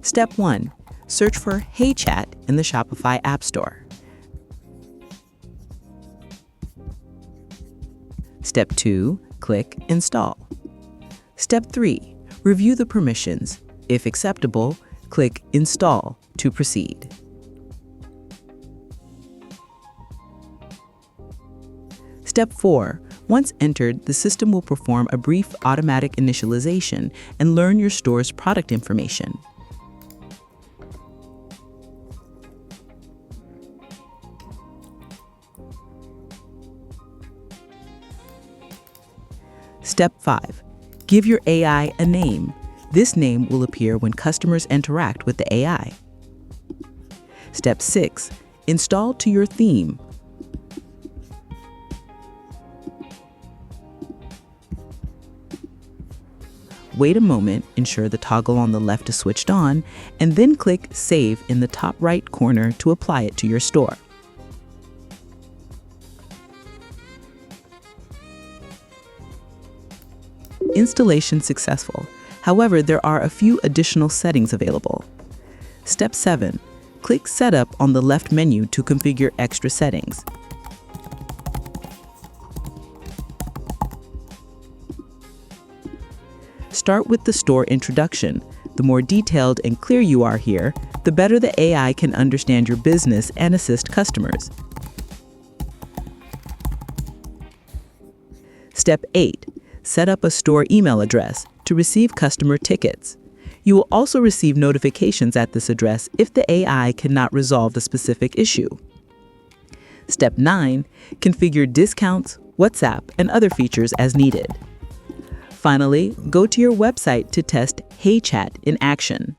Step 1. Search for HeiChat in the Shopify App Store. Step 2. Click Install. Step 3. Review the permissions. If acceptable, click Install to proceed. Step 4. Once entered, the system will perform a brief automatic initialization and learn your store's product information. Step 5. Give your AI a name. This name will appear when customers interact with the AI. Step 6. Install to your theme. Wait a moment, ensure the toggle on the left is switched on, and then click Save in the top right corner to apply it to your store. Installation successful. However, there are a few additional settings available. Step 7. Click Setup on the left menu to configure extra settings. Start with the store introduction. The more detailed and clear you are here, the better the AI can understand your business and assist customers. Step 8. Set up a store email address to receive customer tickets. You will also receive notifications at this address if the AI cannot resolve the specific issue. Step 9. Configure discounts, WhatsApp, and other features as needed. Finally, go to your website to test HeiChat in action.